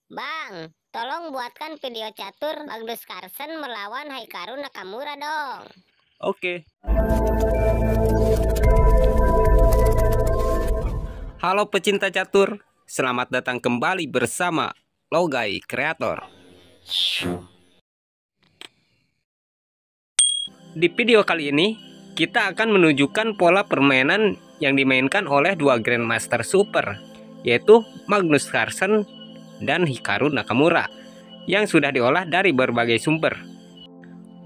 Bang, tolong buatkan video catur Magnus Carlsen melawan Hikaru Nakamura dong. Oke. Halo pecinta catur, selamat datang kembali bersama Logai Kreator. Di video kali ini, kita akan menunjukkan pola permainan yang dimainkan oleh dua Grandmaster Super, yaitu Magnus Carlsen dan Hikaru Nakamura, yang sudah diolah dari berbagai sumber.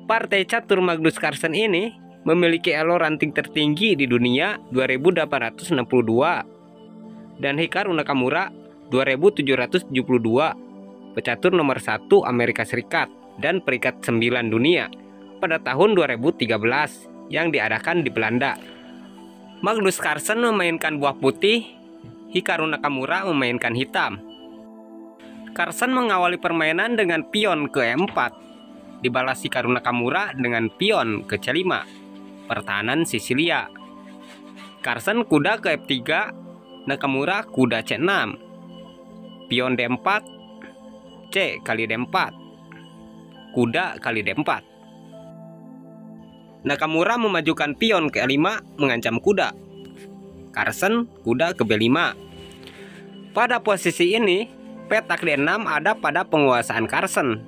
Partai catur Magnus Carlsen ini memiliki elo ranting tertinggi di dunia 2862, dan Hikaru Nakamura 2772, pecatur nomor 1 Amerika Serikat dan peringkat 9 dunia pada tahun 2013 yang diadakan di Belanda. Magnus Carlsen memainkan buah putih, Hikaru Nakamura memainkan hitam. Carlsen mengawali permainan dengan pion ke E4, dibalas Hikaru Nakamura dengan pion ke C5, pertahanan Sisilia. Carlsen kuda ke F3, Nakamura kuda C6, pion D4, C kali D4, kuda kali D4. Nakamura memajukan pion ke E5 mengancam kuda. Carlsen kuda ke B5. Pada posisi ini, petak D6 ada pada penguasaan Carlsen.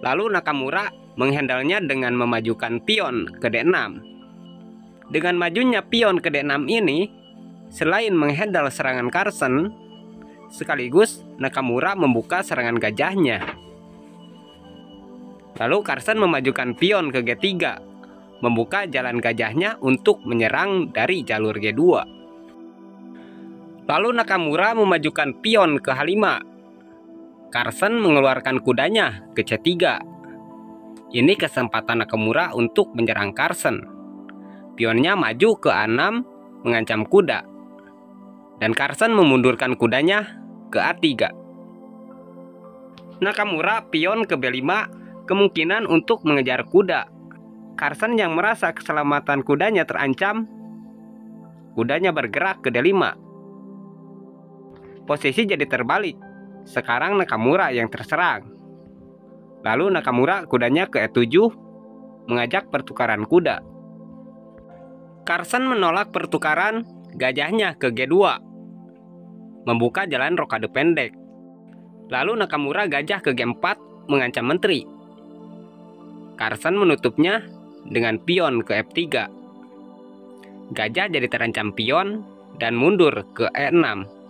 Lalu Nakamura menghandlenya dengan memajukan pion ke D6. Dengan majunya pion ke D6 ini, selain menghandle serangan Carlsen, sekaligus Nakamura membuka serangan gajahnya. Lalu Carlsen memajukan pion ke G3, membuka jalan gajahnya untuk menyerang dari jalur G2. Lalu Nakamura memajukan pion ke H5. Carlsen mengeluarkan kudanya ke C3. Ini kesempatan Nakamura untuk menyerang Carlsen. Pionnya maju ke A6 mengancam kuda, dan Carlsen memundurkan kudanya ke A3. Nakamura pion ke B5 kemungkinan untuk mengejar kuda. Carlsen yang merasa keselamatan kudanya terancam, kudanya bergerak ke D5. Posisi jadi terbalik. Sekarang Nakamura yang terserang. Lalu Nakamura kudanya ke E7 mengajak pertukaran kuda. Carlsen menolak pertukaran gajahnya ke G2, membuka jalan rokade pendek. Lalu Nakamura gajah ke G4 mengancam menteri. Carlsen menutupnya dengan pion ke F3. Gajah jadi terancam pion dan mundur ke E6.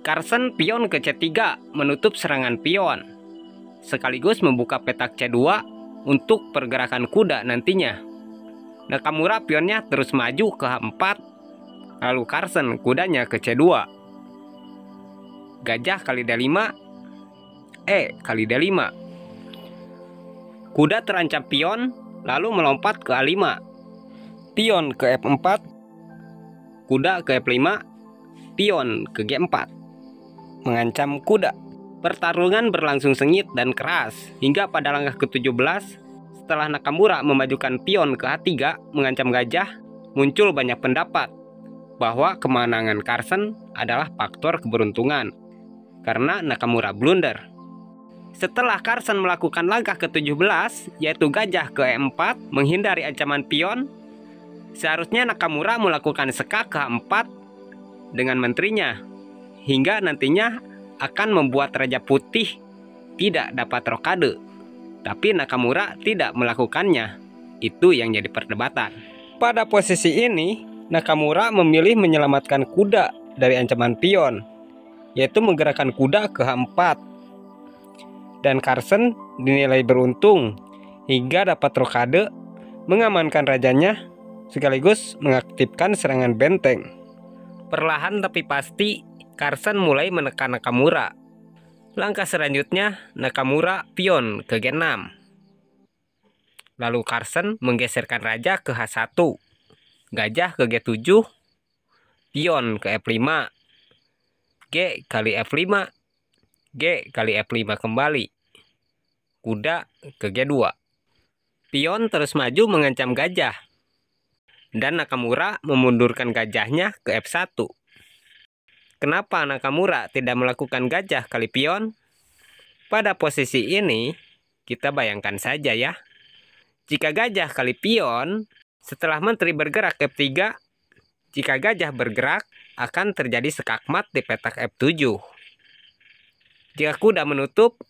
Carlsen pion ke C3 menutup serangan pion, sekaligus membuka petak C2 untuk pergerakan kuda nantinya. Nakamura pionnya terus maju ke H4, lalu Carlsen kudanya ke C2. Gajah kali D5, E kali D5. Kuda terancam pion, lalu melompat ke A5. Pion ke F4, kuda ke F5, pion ke G4. Mengancam kuda. Pertarungan berlangsung sengit dan keras hingga pada langkah ke-17 setelah Nakamura memajukan pion ke H3 mengancam gajah, muncul banyak pendapat bahwa kemenangan Carlsen adalah faktor keberuntungan karena Nakamura blunder. Setelah Carlsen melakukan langkah ke-17 yaitu gajah ke E4 menghindari ancaman pion, seharusnya Nakamura melakukan sekak ke H4 dengan menterinya, hingga nantinya akan membuat Raja Putih tidak dapat rokade. Tapi Nakamura tidak melakukannya. Itu yang jadi perdebatan. Pada posisi ini, Nakamura memilih menyelamatkan kuda dari ancaman pion, yaitu menggerakkan kuda ke H4. Dan Carlsen dinilai beruntung hingga dapat rokade, mengamankan rajanya, sekaligus mengaktifkan serangan benteng. Perlahan tapi pasti, Carlsen mulai menekan Nakamura. Langkah selanjutnya, Nakamura pion ke G6. Lalu Carlsen menggeserkan raja ke H1, gajah ke G7, pion ke F5, G kali F5, G kali F5 kembali, kuda ke G2. Pion terus maju mengancam gajah, dan Nakamura memundurkan gajahnya ke F1. Kenapa Nakamura tidak melakukan gajah kali pion? Pada posisi ini, kita bayangkan saja ya. Jika gajah kali pion, setelah menteri bergerak ke F3, jika gajah bergerak, akan terjadi skakmat di petak F7. Jika kuda menutup,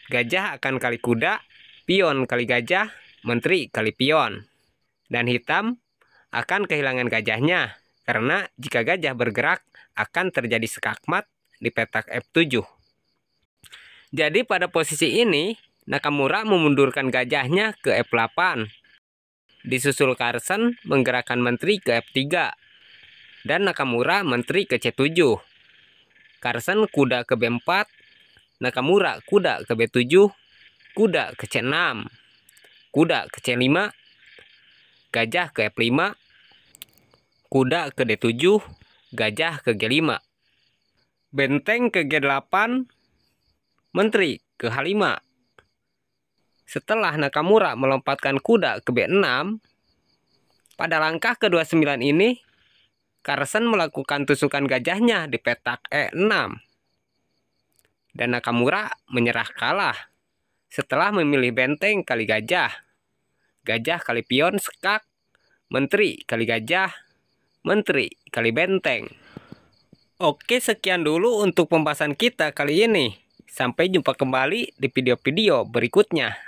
gajah akan kali kuda, pion kali gajah, menteri kali pion. Dan hitam akan kehilangan gajahnya, karena jika gajah bergerak, akan terjadi skakmat di petak F7. Jadi pada posisi ini, Nakamura memundurkan gajahnya ke F8. Disusul Carlsen menggerakkan menteri ke F3. Dan Nakamura menteri ke C7. Carlsen kuda ke B4. Nakamura kuda ke B7. Kuda ke C6. Kuda ke C5. Gajah ke F5. Kuda ke D7. Gajah ke G5. Benteng ke G8. Menteri ke H5. Setelah Nakamura melompatkan kuda ke B6, pada langkah ke-29 ini, Carlsen melakukan tusukan gajahnya di petak E6. Dan Nakamura menyerah kalah setelah memilih benteng kali gajah. Gajah kali pion skak, menteri kali gajah, menteri kali benteng. Oke, sekian dulu untuk pembahasan kita kali ini. Sampai jumpa kembali di video-video berikutnya.